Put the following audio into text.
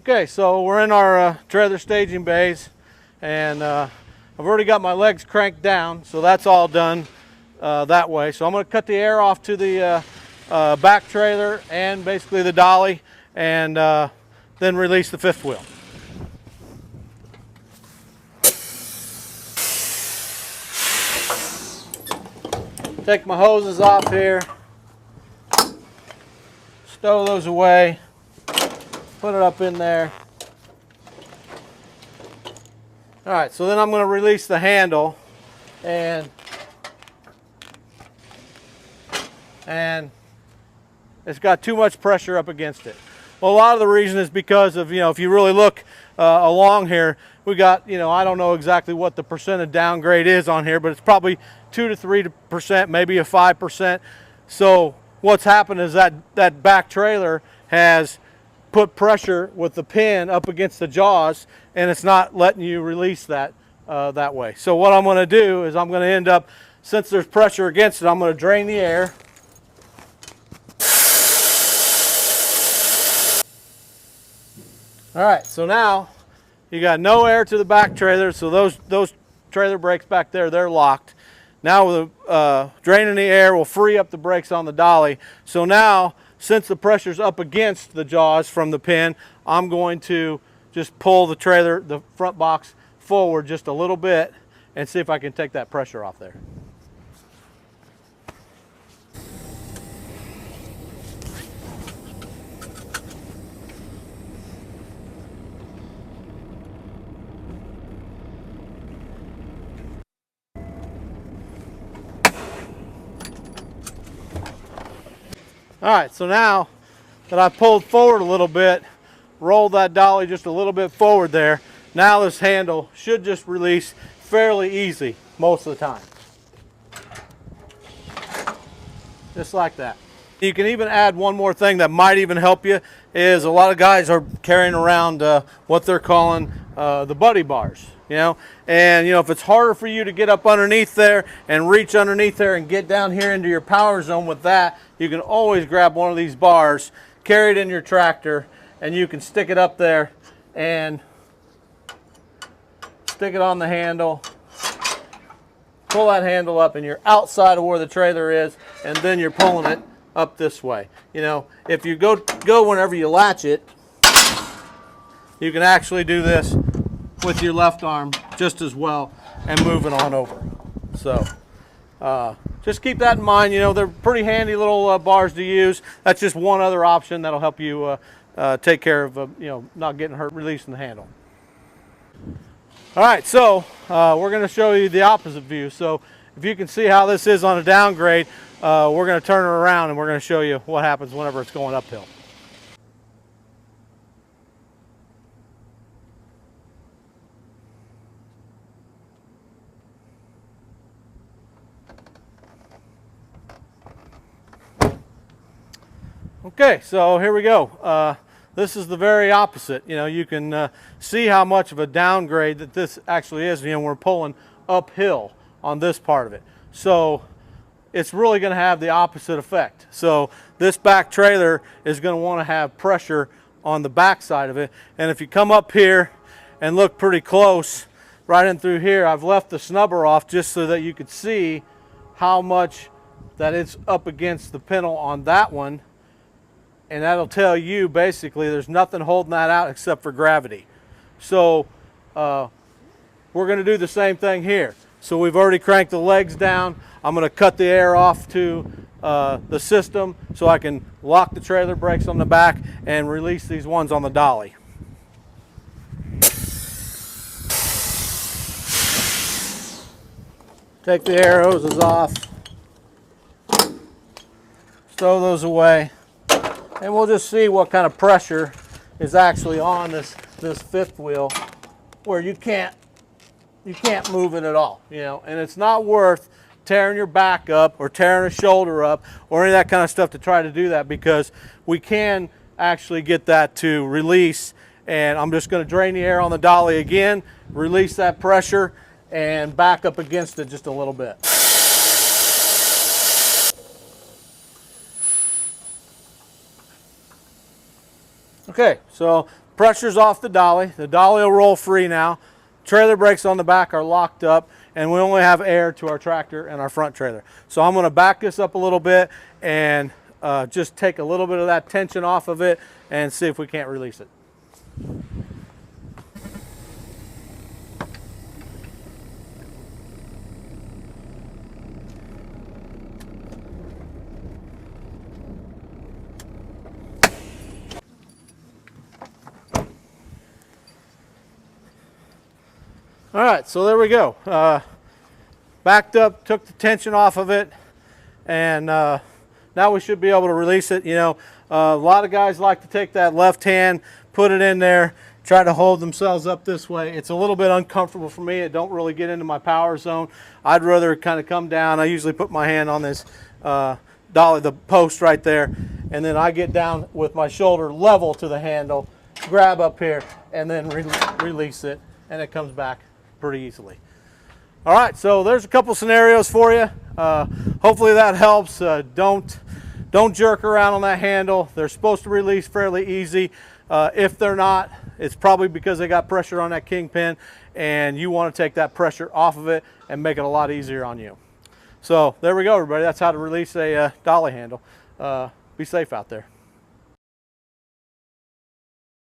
Okay, so we're in our trailer staging bays, and I've already got my legs cranked down, so that's all done that way. So I'm going to cut the air off to the back trailer and basically the dolly, and then release the fifth wheel. Take my hoses off here, stow those away, put it up in there. All right, so then I'm going to release the handle, and it's got too much pressure up against it. Well, a lot of the reason is because of, if you really look along here, we got, I don't know exactly what the percent of downgrade is on here, but it's probably 2 to 3%, maybe a 5%. So what's happened is that back trailer has put pressure with the pin up against the jaws, and it's not letting you release that that way. So what I'm going to do is I'm going to end up, since there's pressure against it, I'm going to drain the air. All right, so now you got no air to the back trailer, so those trailer brakes back there, they're locked. Now the draining the air will free up the brakes on the dolly. So now, since the pressure's up against the jaws from the pin, I'm going to just pull the trailer, the front box, forward just a little bit and see if I can take that pressure off there. All right, so now that I pulled forward a little bit, rolled that dolly just a little bit forward there, now this handle should just release fairly easy most of the time. Just like that. You can even add one more thing that might even help you, is a lot of guys are carrying around what they're calling the buddy bars. And if it's harder for you to get up underneath there and reach underneath there and get down here into your power zone with that, you can always grab one of these bars, carry it in your tractor, and you can stick it up there and stick it on the handle, pull that handle up, and you're outside of where the trailer is, and then you're pulling it up this way. If you go whenever you latch it, you can actually do this with your left arm just as well and move it on over. So just keep that in mind. They're pretty handy little bars to use. That's just one other option that'll help you take care of not getting hurt releasing the handle. All right, so we're going to show you the opposite view. So if you can see how this is on a downgrade, we're going to turn it around and we're going to show you what happens whenever it's going uphill. Okay, so here we go. This is the very opposite. You can see how much of a downgrade that this actually is. We're pulling uphill on this part of it. So it's really going to have the opposite effect. So this back trailer is going to want to have pressure on the back side of it. And if you come up here and look pretty close, right in through here, I've left the snubber off just so that you could see how much that it's up against the pintle on that one. And that'll tell you basically there's nothing holding that out except for gravity. So we're going to do the same thing here. So we've already cranked the legs down. I'm going to cut the air off to the system so I can lock the trailer brakes on the back and release these ones on the dolly. Take the air hoses off, stow those away. And we'll just see what kind of pressure is actually on this fifth wheel, where you can't move it at all, and it's not worth tearing your back up or tearing a shoulder up or any of that kind of stuff to try to do that, because we can actually get that to release. And I'm just going to drain the air on the dolly again, release that pressure, and back up against it just a little bit. Okay, so pressure's off the dolly. The dolly will roll free now. Trailer brakes on the back are locked up, and we only have air to our tractor and our front trailer. So I'm going to back this up a little bit and just take a little bit of that tension off of it and see if we can't release it. All right, so there we go. Backed up, took the tension off of it, and now we should be able to release it. You know, a lot of guys like to take that left hand, put it in there, try to hold themselves up this way. It's a little bit uncomfortable for me. It don't really get into my power zone. I'd rather kind of come down. I usually put my hand on this dolly, the post right there, and then I get down with my shoulder level to the handle, grab up here, and then release it, and it comes back pretty easily. All right, so there's a couple scenarios for you. Hopefully that helps. Don't jerk around on that handle. They're supposed to release fairly easy. If they're not, it's probably because they got pressure on that kingpin, and you want to take that pressure off of it and make it a lot easier on you. So there we go, everybody. That's how to release a dolly handle. Be safe out there.